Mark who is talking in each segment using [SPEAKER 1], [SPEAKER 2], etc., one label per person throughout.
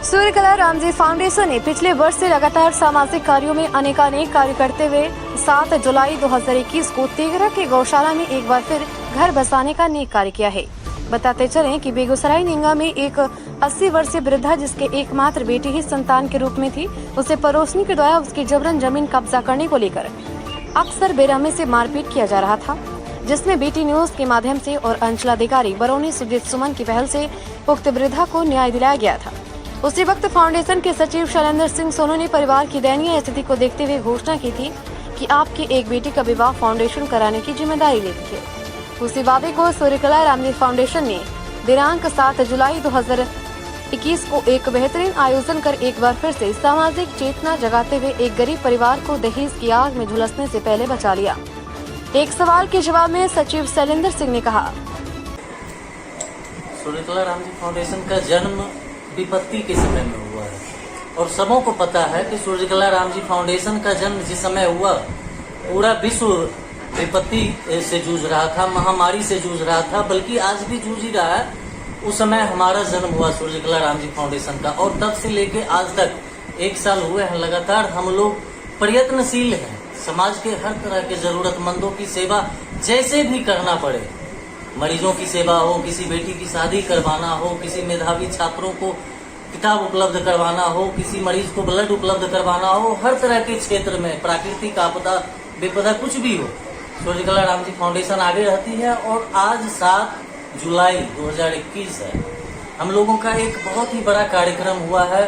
[SPEAKER 1] Suryakala Ramji foundation ने पिछले वर्ष से लगातार सामाजिक कार्यों में अनेकानेक कार्य करते हुए 7 जुलाई 2021 को तेघरा के गौशाला में एक बार फिर घर बसाने का नेक कार्य किया है। बताते चलें कि बेगूसराय निंगा में एक 80 वर्षीय वृद्धा जिसके एकमात्र बेटी ही संतान के रूप में थी, उसे पड़ोसियों के द्वारा उसकी जबरन जमीन कब्जा करने को लेकर अक्सर बेरहमी से मारपीट किया जा रहा था, जिसमें बीटी न्यूज के माध्यम से और अंचलाधिकारी बरौनी सुजीत सुमन की पहल से उक्त वृद्धा को न्याय दिलाया गया था। उसी वक्त फाउंडेशन के सचिव शैलेंद्र सिंह सोनू ने परिवार की दयनीय स्थिति को देखते हुए घोषणा की थी कि आपकी एक बेटी का विवाह फाउंडेशन कराने की जिम्मेदारी लेती है। उसी वादे को सूर्यकला रामजी फाउंडेशन ने दिनांक 7 जुलाई 2021 को एक बेहतरीन आयोजन कर एक बार फिर से सामाजिक चेतना जगाते हुए एक गरीब परिवार को दहेज की आग में झुलसने से पहले बचा लिया। एक सवाल के जवाब में सचिव शैलेंद्र सिंह ने कहा,
[SPEAKER 2] सूर्यकला रामजी फाउंडेशन का जन्म विपत्ति के समय में हुआ है और सबों को पता है कि सूर्यकला रामजी फाउंडेशन का जन्म जिस समय हुआ पूरा विश्व विपत्ति से जूझ रहा था, महामारी से जूझ रहा था, बल्कि आज भी जूझ ही रहा है। उस समय हमारा जन्म हुआ सूर्यकला रामजी फाउंडेशन का और तब से लेके आज तक 1 साल हुए हैं लगातार हम लोग प्रयत्नशील हैं। समाज के हर तरह के जरूरतमंदों की सेवा जैसे भी करना पड़े, मरीजों की सेवा हो, किसी बेटी की शादी करवाना हो, किसी मेधावी छात्रों को किताब उपलब्ध करवाना हो, किसी मरीज को ब्लड उपलब्ध करवाना हो, हर तरह के क्षेत्र में प्राकृतिक आपदा विपदा कुछ भी हो, सूर्यकला रामजी फाउंडेशन आगे रहती है। और आज 7 जुलाई 2021 है, हम लोगों का एक बहुत ही बड़ा कार्यक्रम हुआ है।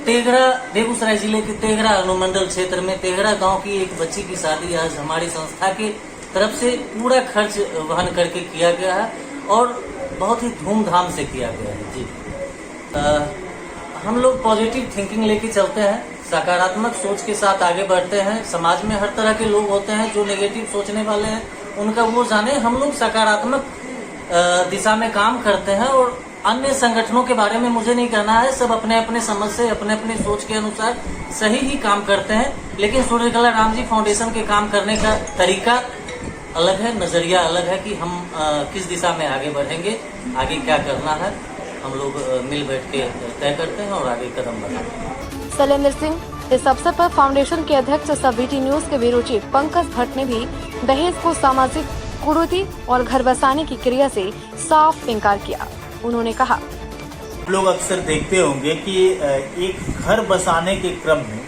[SPEAKER 2] तेघरा, बेगूसराय जिले के तेघरा अनुमंडल क्षेत्र में तेघरा गांव की एक बच्ची की शादी आज हमारी संस्था के तरफ से पूरा खर्च वहन करके किया गया है और बहुत ही धूमधाम से किया गया है। जी, हम लोग पॉजिटिव थिंकिंग लेके चलते हैं, सकारात्मक सोच के साथ आगे बढ़ते हैं। समाज में हर तरह के लोग होते हैं जो नेगेटिव सोचने वाले हैं, उनका वो जाने। हम लोग सकारात्मक दिशा में काम करते हैं और अन्य संगठनों के बारे में मुझे नहीं कहना है, सब अपने अपने समझ से अपने अपने सोच के अनुसार सही ही काम करते हैं। लेकिन सूर्यकला रामजी फाउंडेशन के काम करने का तरीका अलग है, नजरिया अलग है कि हम किस दिशा में आगे बढ़ेंगे, आगे क्या करना है, हम लोग मिल बैठ के तय करते हैं और आगे कदम बढ़ाते हैं।
[SPEAKER 1] शैलेंद्र सिंह इस अवसर पर फाउंडेशन के अध्यक्ष सह बीटी न्यूज के ब्यूरो चीफ पंकज भट्ट ने भी दहेज को सामाजिक कुरीति और घर बसाने की क्रिया से साफ इनकार किया। उन्होंने कहा,
[SPEAKER 3] लोग अक्सर देखते होंगे कि एक घर बसाने के क्रम में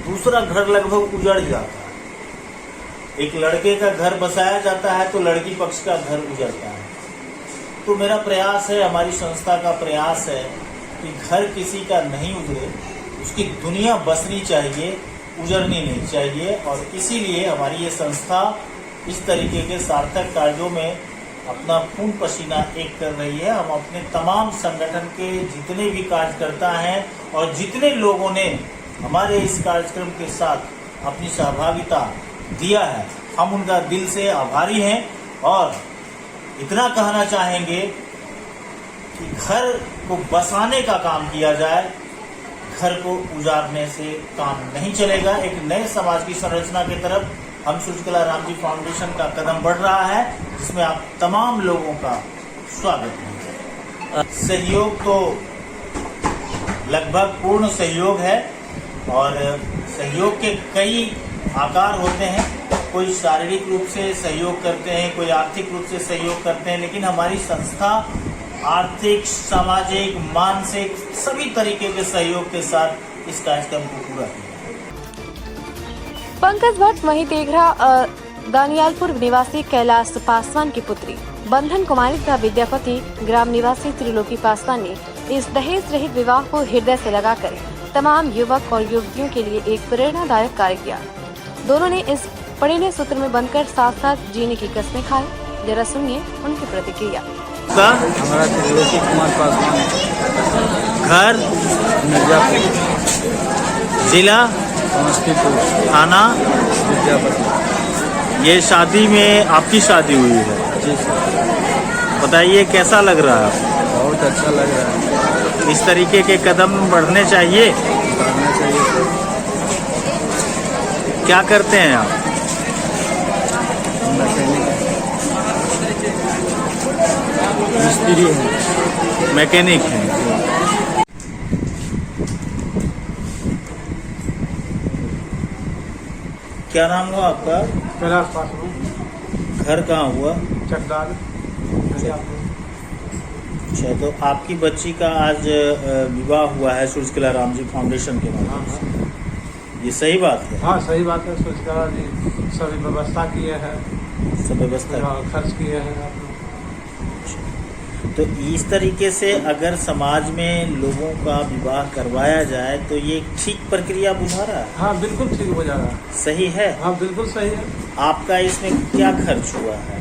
[SPEAKER 3] दूसरा घर लगभग उजड़ जाता है। एक लड़के का घर बसाया जाता है तो लड़की पक्ष का घर उजड़ता है। तो मेरा प्रयास है, हमारी संस्था का प्रयास है कि घर किसी का नहीं उजड़े, उसकी दुनिया बसनी चाहिए, उजड़नी नहीं चाहिए। और इसीलिए हमारी ये संस्था इस तरीके के सार्थक कार्यों में अपना खून पसीना एक कर रही है। हम अपने तमाम संगठन के जितने भी कार्यकर्ता हैं और जितने लोगों ने हमारे इस कार्यक्रम के साथ अपनी सहभागिता दिया है, हम उनका दिल से आभारी हैं। और इतना कहना चाहेंगे कि घर को बसाने का काम किया जाए, घर को उजाड़ने से काम नहीं चलेगा। एक नए समाज की संरचना की तरफ हम सूर्यकला रामजी फाउंडेशन का कदम बढ़ रहा है, जिसमें आप तमाम लोगों का स्वागत है। सहयोग तो लगभग पूर्ण सहयोग है और सहयोग के कई आकार होते हैं। कोई शारीरिक रूप से सहयोग करते हैं, कोई आर्थिक रूप से सहयोग करते हैं, लेकिन हमारी संस्था आर्थिक, सामाजिक, मानसिक सभी तरीके के सहयोग के साथ इस कार्यक्रम को पूरा किया।
[SPEAKER 1] पंकज भट्ट वहीं तेघरा दानियालपुर निवासी कैलाश पासवान की पुत्री बंधन कुमारी तथा विद्यापति ग्राम निवासी त्रिलोकी पासवान ने इस दहेज रहित विवाह को हृदय से लगाकर तमाम युवक और युवतियों के लिए एक प्रेरणादायक कार्य किया। दोनों ने इस पड़ेने सूत्र में बंधकर साथ साथ जीने की कस्में खाई। जरा सुनिए उनकी प्रतिक्रिया।
[SPEAKER 4] हमारा त्रिलोकी कुमार पासवान,
[SPEAKER 3] घर
[SPEAKER 4] मिर्जापुर,
[SPEAKER 3] जिला
[SPEAKER 4] समस्तीपुर,
[SPEAKER 3] थाना
[SPEAKER 4] विद्यापति।
[SPEAKER 3] ये शादी में आपकी शादी हुई है?
[SPEAKER 4] जी सर।
[SPEAKER 3] बताइए कैसा लग रहा है आपको?
[SPEAKER 4] बहुत अच्छा लग रहा है।
[SPEAKER 3] इस तरीके के कदम बढ़ने चाहिए।
[SPEAKER 4] करना चाहिए सर।
[SPEAKER 3] क्या करते हैं आप?
[SPEAKER 4] मिस्त्री हैं,
[SPEAKER 3] मैकेनिक हैं। क्या नाम हुआ आपका?
[SPEAKER 5] कैलाश पासवान,
[SPEAKER 3] घर कहाँ हुआ?
[SPEAKER 5] चकदार।
[SPEAKER 3] अच्छा, तो आपकी बच्ची का आज विवाह हुआ है सूर्यकला राम जी फाउंडेशन के माध्यम से, ये सही बात है?
[SPEAKER 5] हाँ सही बात है। सूर्यकला जी सभी व्यवस्था किए हैं,
[SPEAKER 3] सब व्यवस्था।
[SPEAKER 5] खर्च किए हैं आप लोग।
[SPEAKER 3] तो इस तरीके से अगर समाज में लोगों का विवाह करवाया जाए तो ये ठीक प्रक्रिया बुझा रहा है?
[SPEAKER 5] हाँ बिल्कुल ठीक हो जा रहा है।
[SPEAKER 3] सही है?
[SPEAKER 5] हाँ बिल्कुल सही है।
[SPEAKER 3] आपका इसमें क्या खर्च हुआ है?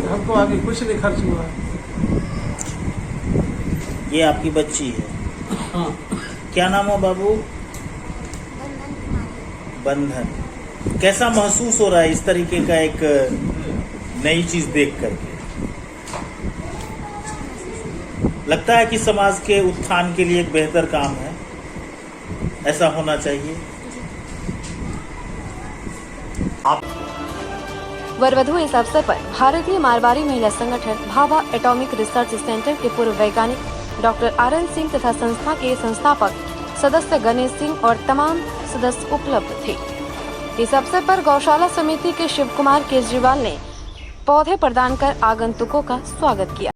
[SPEAKER 5] हमको आगे कुछ नहीं खर्च हुआ है।
[SPEAKER 3] ये आपकी बच्ची है?
[SPEAKER 5] हाँ।
[SPEAKER 3] क्या नाम है बाबू? बंधन। कैसा महसूस हो रहा है इस तरीके का एक नई चीज देख करके? लगता है कि समाज के उत्थान के लिए एक बेहतर काम है, ऐसा होना चाहिए। आप
[SPEAKER 1] वर वधु इस अवसर पर भारतीय मारवाड़ी महिला संगठन भाभा एटॉमिक रिसर्च सेंटर के पूर्व वैज्ञानिक डॉक्टर आरएन सिंह तथा संस्था के संस्थापक सदस्य गणेश सिंह और तमाम सदस्य उपलब्ध थे। इस अवसर पर गौशाला समिति के शिव कुमार केजरीवाल ने पौधे प्रदान कर आगंतुकों का स्वागत किया।